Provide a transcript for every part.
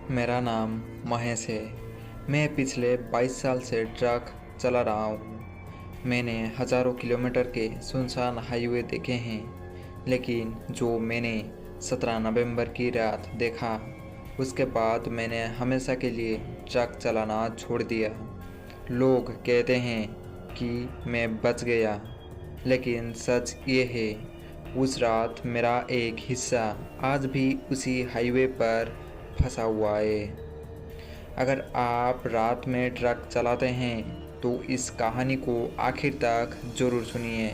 मेरा नाम महेश है। मैं पिछले 22 साल से ट्रक चला रहा हूँ। मैंने हज़ारों किलोमीटर के सुनसान हाईवे देखे हैं, लेकिन जो मैंने 17 नवंबर की रात देखा, उसके बाद मैंने हमेशा के लिए ट्रक चलाना छोड़ दिया। लोग कहते हैं कि मैं बच गया, लेकिन सच ये है, उस रात मेरा एक हिस्सा आज भी उसी हाईवे पर फंसा हुआ है। अगर आप रात में ट्रक चलाते हैं तो इस कहानी को आखिर तक ज़रूर सुनिए,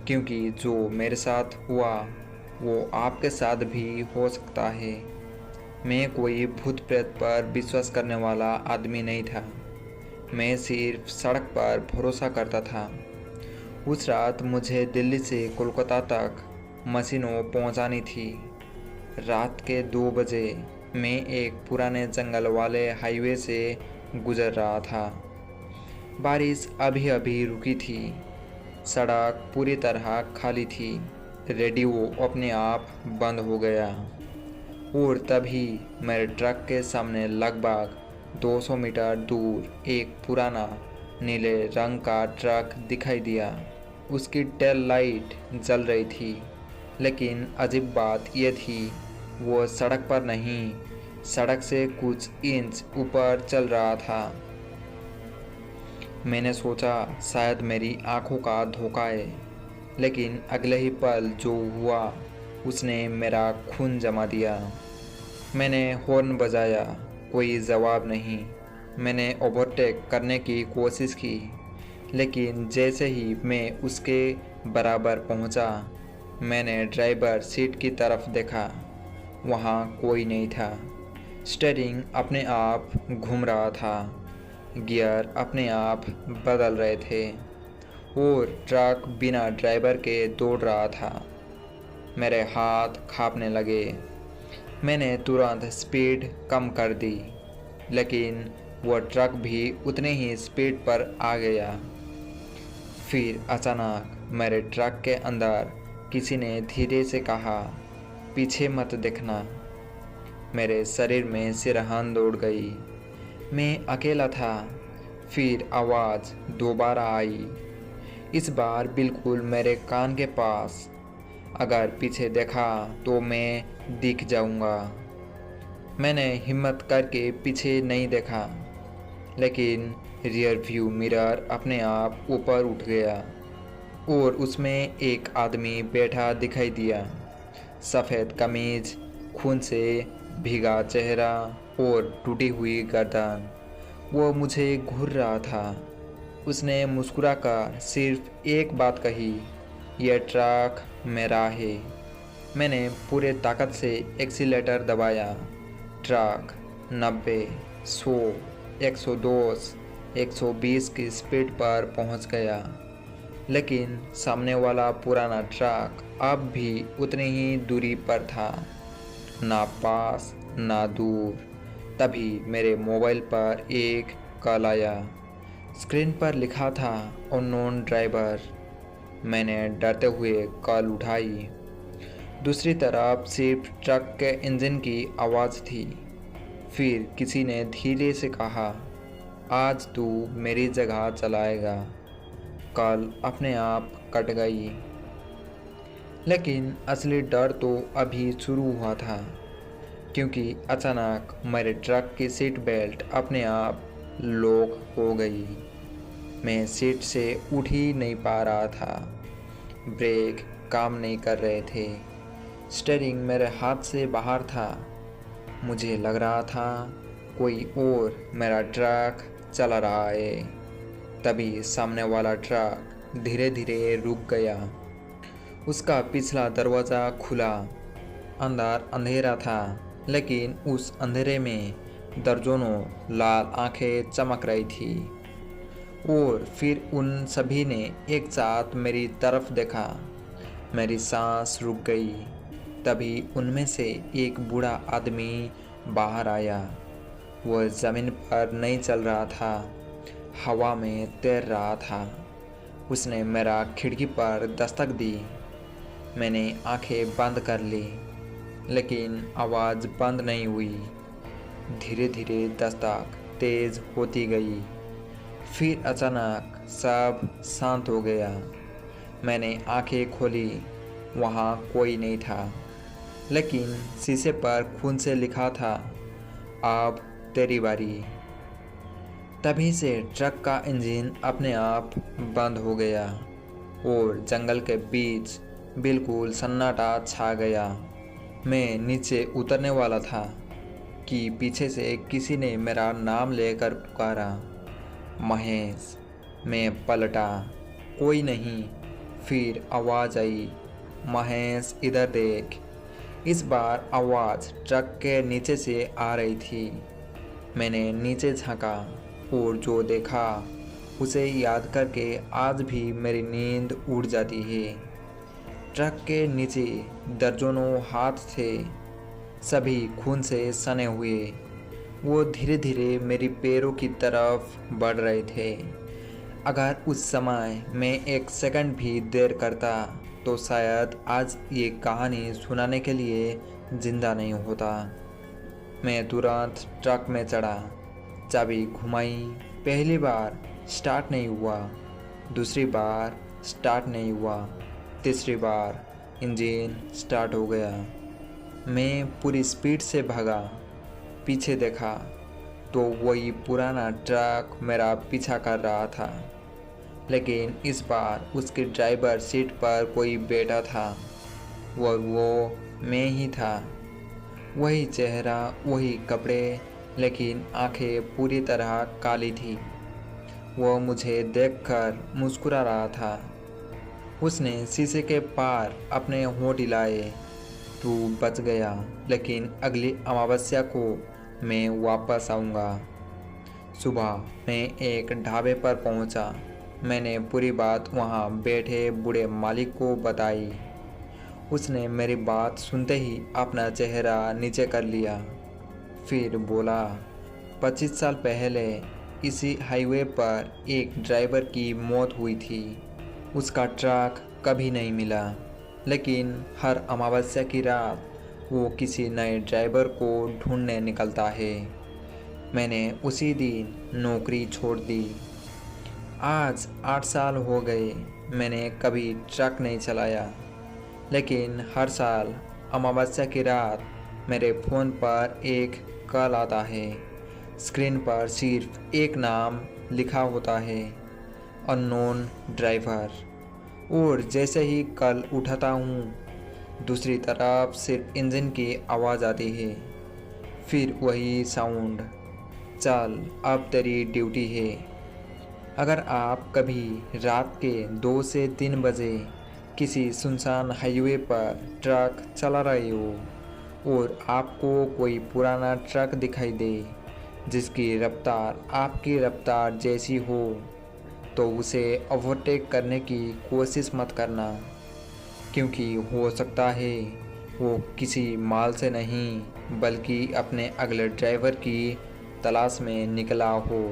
क्योंकि जो मेरे साथ हुआ वो आपके साथ भी हो सकता है। मैं कोई भूत प्रेत पर विश्वास करने वाला आदमी नहीं था। मैं सिर्फ सड़क पर भरोसा करता था। उस रात मुझे दिल्ली से कोलकाता तक मशीनों पहुंचानी थी। रात के 2 बजे मैं एक पुराने जंगल वाले हाईवे से गुजर रहा था। बारिश अभी अभी रुकी थी। सड़क पूरी तरह खाली थी। रेडियो अपने आप बंद हो गया और तभी मेरे ट्रक के सामने लगभग 200 मीटर दूर एक पुराना नीले रंग का ट्रक दिखाई दिया। उसकी टेल लाइट जल रही थी, लेकिन अजीब बात यह थी, वो सड़क पर नहीं, सड़क से कुछ इंच ऊपर चल रहा था। मैंने सोचा शायद मेरी आंखों का धोखा है, लेकिन अगले ही पल जो हुआ उसने मेरा खून जमा दिया। मैंने हॉर्न बजाया, कोई जवाब नहीं। मैंने ओवरटेक करने की कोशिश की, लेकिन जैसे ही मैं उसके बराबर पहुंचा, मैंने ड्राइवर सीट की तरफ देखा। वहाँ कोई नहीं था। स्टीयरिंग अपने आप घूम रहा था, गियर अपने आप बदल रहे थे और ट्रक बिना ड्राइवर के दौड़ रहा था। मेरे हाथ कांपने लगे। मैंने तुरंत स्पीड कम कर दी, लेकिन वह ट्रक भी उतने ही स्पीड पर आ गया। फिर अचानक मेरे ट्रक के अंदर किसी ने धीरे से कहा, पीछे मत देखना। मेरे शरीर में सिरहन दौड़ गई। मैं अकेला था। फिर आवाज़ दोबारा आई, इस बार बिल्कुल मेरे कान के पास। अगर पीछे देखा तो मैं दिख जाऊंगा। मैंने हिम्मत करके पीछे नहीं देखा, लेकिन रियर व्यू मिरर अपने आप ऊपर उठ गया और उसमें एक आदमी बैठा दिखाई दिया। सफ़ेद कमीज, खून से भीगा चेहरा और टूटी हुई गर्दन। वो मुझे घूर रहा था। उसने मुस्कुराकर सिर्फ एक बात कही, यह ट्रक मेरा है। मैंने पूरे ताकत से एक्सीलेटर दबाया। ट्रक 90, 100, 110, 120 की स्पीड पर पहुंच गया, लेकिन सामने वाला पुराना ट्रक अब भी उतनी ही दूरी पर था, ना पास ना दूर। तभी मेरे मोबाइल पर एक कॉल आया। स्क्रीन पर लिखा था अननोन ड्राइवर। मैंने डरते हुए कॉल उठाई। दूसरी तरफ सिर्फ ट्रक के इंजन की आवाज़ थी। फिर किसी ने धीरे से कहा, आज तू मेरी जगह चलाएगा। कॉल अपने आप कट गई। लेकिन असली डर तो अभी शुरू हुआ था, क्योंकि अचानक मेरे ट्रक की सीट बेल्ट अपने आप लॉक हो गई। मैं सीट से उठ ही नहीं पा रहा था। ब्रेक काम नहीं कर रहे थे। स्टीयरिंग मेरे हाथ से बाहर था। मुझे लग रहा था कोई और मेरा ट्रक चला रहा है। तभी सामने वाला ट्रक धीरे धीरे रुक गया। उसका पिछला दरवाज़ा खुला। अंदर अंधेरा था, लेकिन उस अंधेरे में दर्जनों लाल आंखें चमक रही थी। और फिर उन सभी ने एक साथ मेरी तरफ देखा। मेरी सांस रुक गई। तभी उनमें से एक बूढ़ा आदमी बाहर आया। वह ज़मीन पर नहीं चल रहा था, हवा में तैर रहा था। उसने मेरा खिड़की पर दस्तक दी। मैंने आंखें बंद कर ली, लेकिन आवाज़ बंद नहीं हुई। धीरे धीरे दस्तक तेज होती गई। फिर अचानक सब शांत हो गया। मैंने आंखें खोली, वहाँ कोई नहीं था, लेकिन शीशे पर खून से लिखा था, अब तेरी बारी। तभी से ट्रक का इंजन अपने आप बंद हो गया और जंगल के बीच बिल्कुल सन्नाटा छा गया। मैं नीचे उतरने वाला था कि पीछे से किसी ने मेरा नाम लेकर पुकारा, महेश। मैं पलटा, कोई नहीं। फिर आवाज़ आई, महेश इधर देख। इस बार आवाज़ ट्रक के नीचे से आ रही थी। मैंने नीचे झांका और जो देखा उसे याद करके आज भी मेरी नींद उड़ जाती है। ट्रक के नीचे दर्जनों हाथ थे, सभी खून से सने हुए। वो धीरे धीरे मेरी पैरों की तरफ बढ़ रहे थे। अगर उस समय मैं एक सेकंड भी देर करता तो शायद आज ये कहानी सुनाने के लिए ज़िंदा नहीं होता। मैं तुरंत ट्रक में चढ़ा, चाबी घुमाई। पहली बार स्टार्ट नहीं हुआ, दूसरी बार स्टार्ट नहीं हुआ, तीसरी बार इंजन स्टार्ट हो गया। मैं पूरी स्पीड से भागा, पीछे देखा तो वही पुराना ट्रक मेरा पीछा कर रहा था, लेकिन इस बार उसके ड्राइवर सीट पर कोई बैठा था। वो मैं ही था। वही चेहरा, वही कपड़े, लेकिन आंखें पूरी तरह काली थी। वो मुझे देखकर मुस्कुरा रहा था। उसने शीशे के पार अपने होंठ हिलाए। तू बच गया, लेकिन अगली अमावस्या को मैं वापस आऊँगा। सुबह मैं एक ढाबे पर पहुँचा। मैंने पूरी बात वहाँ बैठे बूढ़े मालिक को बताई। उसने मेरी बात सुनते ही अपना चेहरा नीचे कर लिया। फिर बोला, 25 साल पहले इसी हाईवे पर एक ड्राइवर की मौत हुई थी। उसका ट्रक कभी नहीं मिला, लेकिन हर अमावस्या की रात वो किसी नए ड्राइवर को ढूंढने निकलता है। मैंने उसी दिन नौकरी छोड़ दी। आज 8 साल हो गए, मैंने कभी ट्रक नहीं चलाया, लेकिन हर साल अमावस्या की रात मेरे फ़ोन पर एक कॉल आता है। स्क्रीन पर सिर्फ एक नाम लिखा होता है, अननोन ड्राइवर। और जैसे ही कॉल उठाता हूँ, दूसरी तरफ सिर्फ इंजन की आवाज़ आती है। फिर वही साउंड, चल अब तेरी ड्यूटी है। अगर आप कभी रात के 2 से 3 बजे किसी सुनसान हाईवे पर ट्रक चला रहे हो और आपको कोई पुराना ट्रक दिखाई दे जिसकी रफ्तार आपकी रफ्तार जैसी हो, तो उसे ओवरटेक करने की कोशिश मत करना, क्योंकि हो सकता है वो किसी माल से नहीं बल्कि अपने अगले ड्राइवर की तलाश में निकला हो।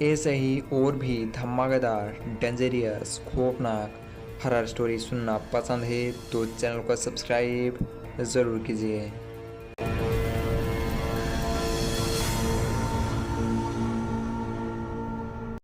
ऐसे ही और भी धमाकेदार, डेंजरियस, खौफनाक हॉरर स्टोरी सुनना पसंद है तो चैनल को सब्सक्राइब ज़रूर कीजिए।